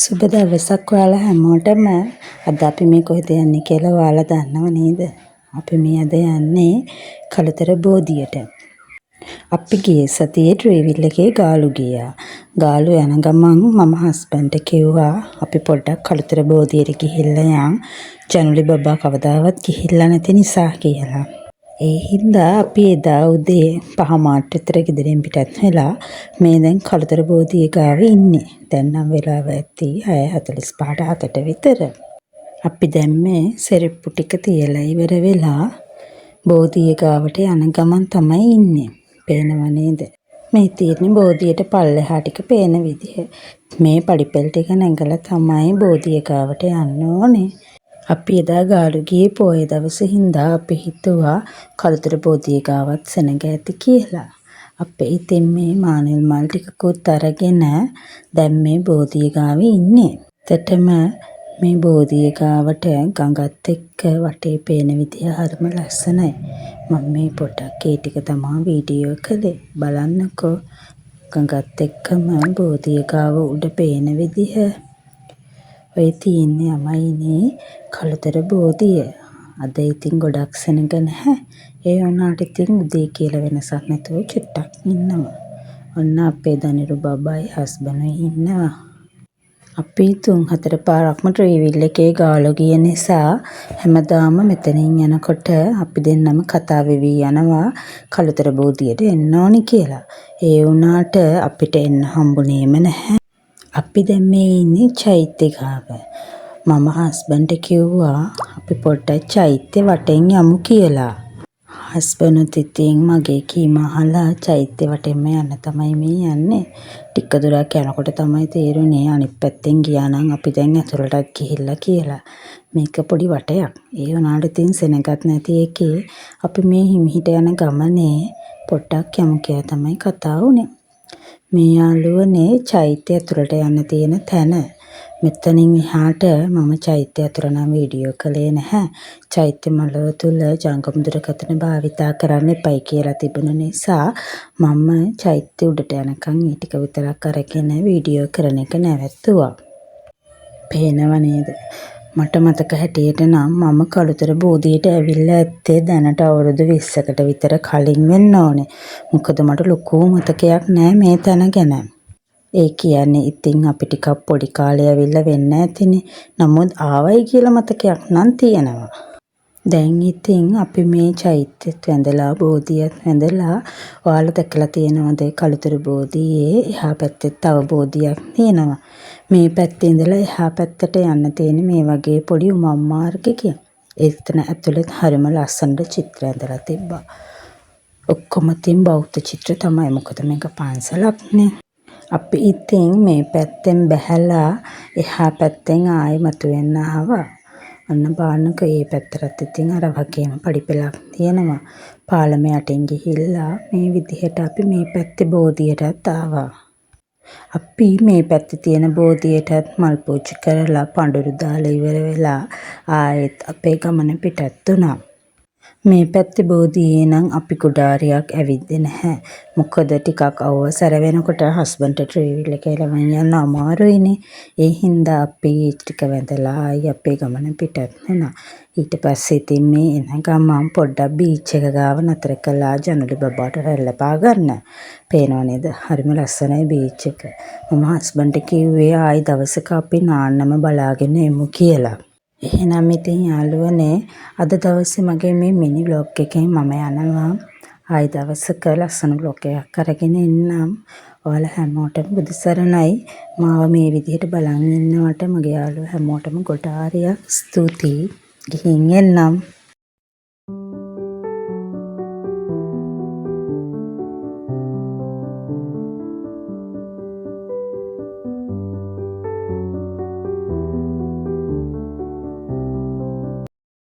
සුබ දවසක් ඔයාලා හැමෝටම. අද අපි මේ කොහෙද යන්නේ කියලා ඔයාලා දන්නව නේද? අපි මේ අද යන්නේ කළුතර බෝධියට. අපි ගියේ සතියේ ට්‍රේවිල් එකේ ගාලු ගියා. ගාලු යන ගමන් මම හස්බන්ඩ්ට කිව්වා අපි පොඩ්ඩක් කළුතර බෝධියට ගිහිල්ලා යන්. ජනුලි බබා කවදාවත් ගිහිල්ලා නැති නිසා කියලා. ඒ හින්දා අපි එදා උදේ 5 මාට විතර ගෙදරින් පිටත් වෙලා මේ දැන් කළුතර බෝධිය ගාව ඉන්නේ. දැන් නම් වෙලාව ඇති 6:45ට 7ට විතර. අපි දැන් මේ සෙරෙප්පු ටික තියලා ඉවර වෙලා බෝධිය ගාවට යන ගමන් තමයි ඉන්නේ. පේනව නේද? මේ තියෙන්නේ බෝධියට පල්ලෙහා ටික පේන විදිහ. මේ පඩිපෙල් ටික නැගලා තමයි බෝධිය ගාවට යන්න ඕනේ. අපි එදා ගාලු ගියේ පොය දවසේ හින්දා අපි හිතුවා කළුතර බෝධිය ගාවත් සෙනග ඇති කියලා. අපේ ඉතින් මේ මානෙල් මල් ටිකකුත් අරගෙන දැන් මේ බෝධිය ගාවේ ඉන්නේ. ඇත්තටම මේ බෝධිය ගාවට ගඟත් එක්ක වටේ පේන විදිය හරිම ලස්සනයි. මම මේ පොඩක් ඒ ටික තමයි වීඩියෝ කළේ. බලන්නකෝ ගඟත් එක්කම බෝධිය ගාව උඩ පේන විදිහ. ඔය තියෙන්නේ යමයිනේ කළුතර බෝධිය. අද ඉතින් ගොඩක් සෙනග නැහැ. ඒ වුණාට ඉතින් උදේ කියලා වෙනසක් නැතුව චුට්ටක් ඉන්නවා. ඔන්න අපේ දනිරු බබයි හස්බන්ඩ්යි ඉන්නවා. අපි 3-4 පාරක්ම ට්‍රේවිල් එකේ ගාලු ගිය නිසා හැමදාම මෙතනින් යනකොට අපි දෙන්නම කතා වෙවි යනවා කළුතර බෝධියට එන්න ඕනි කියලා. ඒ වුණාට අපිට එන්න හම්බුනේම නැහැ. අපි දැන් මේ ඉන්නේ චෛත්‍ය ගාව. මම හස්බන්ඩ්ට කිව්වා අපි පොඩ්ඩක් චෛත්‍ය වටෙන් යමු කියලා. හස්බන්ඩ්ත් ඉතින් මගේ කීම අහලා චෛත්‍ය වටෙන්ම යන්න තමයි මේ යන්නේ. ටික දුරක් යනකොට තමයි තේරුනේ අනිත් පැත්තෙන් ගියා නම් අපි දැන් ඇතුළටත් ගිහිල්ලා කියලා. මේක පොඩි වටයක්. ඒ වුණාට ඉතින් සෙනගත් නැති එකේ අපි මේ හිමිහිට යන ගමනේ පොඩ්ඩක් යමු කියලා තමයි කතා වුනේ. මේ යාළුවනේ චෛත්‍ය ඇතුළට යන්න තියෙන තැන. මෙතනින් එහාට මම චෛත්‍ය ඇතුළ නම් වීඩියෝ කළේ නැහැ. චෛත්‍ය මළුව තුල ජංගම දුරකථන භාවිතා කරන්න එපයි කියලා තිබුණ නිසා මම චෛත්‍ය උඩට යනකම් ඒ ටික විතරක් අරගෙන වීඩියෝ කරන එක නැවැත්තුවා. පේනව නේද? මට මතක හැටියට නම් මම කළුතර බෝධියට ඇවිල්ලා ඇත්තේ දැනට අවුරුදු 20කට විතර කලින් වෙන්න ඕනේ. මොකද මට ලොකු මතකයක් නෑ මේ තැන ගැන. ඒ කියන්නේ ඉතින් අපි ටිකක් පොඩි කාලේ ඇවිල්ලා වෙන්න ඇතිනේ. නමුත් ආවයි කියලා මතකයක් නම් තියෙනවා. දැන් ඉතින් අපි මේ චෛත්‍යත් වැඳලා බෝධියත් වැඳලා ඔයාලා දැකලා තියෙනවද කළුතර බෝධියේ එහා පැත්තේ තව බෝධියක් තියෙනවා. මේ පැත්තේ ඉඳලා එහා පැත්තට යන්න තියෙන මේ වගේ පොඩි උමම් මාර්ගයක. එතන ඇතුළේ හරිම ලස්සනට චිත්‍ර ඇඳලා තිබ්බා. ඔක්කොම තින් බෞද්ධ චිත්‍ර තමයි. මොකද මේක පන්සලක්නේ. අපි ඉතින් මේ පැත්තෙන් බැහැලා එහා පැත්තෙන් ආයෙ මතුවෙන්න ආවා. අන්න බලන්නක මේ පැත්තට ඉතින් අර වගේම පඩිපෙලක් තියෙනවා. පාලම යටින් ගිහිල්ලා මේ විදිහට අපි මේ පැත්තේ බෝධියටත් ආවා. අපි මේ පැත්තේ තියෙන බෝධියටත් මල් පූජා කරලා පඳුරු දාලා ඉවර වෙලා ආයෙත් අපේ ගමන පිටත් වුණා. මේ පැත්තේ බෝධියේ නම් අපි කුඩාරියක් ඇවිද්දේ නැහැ. මොකද ටිකක් අවසර වෙනකොට හස්බන්ඩ්ට ට්‍රේවිල් එකේ ලවන් යන්න අමාරුයිනේ. ඒ හින්දා අපි ටික වැඳලා ආයි අපේ ගමන පිටත් වුණා. ඊට පස්සේ ඉතින් මේ එන ගමන් පොඩ්ඩක් බීච් එක ගාව නතර කළා ජනුලි බබාට රැල්ලපා ගන්න. පේනව නේද? හරිම ලස්සනයි බීච් එක. මම හස්බන්ඩ්ට කිව්වේ ආයි දවසක අපි නාන්නම බලාගෙන එමු කියලා. එහෙනම් ඉතින් යාළුවනේ අද දවසේ මගේ මේ මිනි ව්ලොග් එකෙන් මම යනවා. ආයි දවසක ලස්සන ව්ලොග් එකක් අරගෙන එන්නම්. ඔයාලා හැමෝටම බුදු සරණයි. මාව මේ විදිහට බලන් ඉන්නවට මගේ යාළුවෝ හැමෝටම ගොඩාරියක් ස්තුතියි. ගිහින් එන්නම්.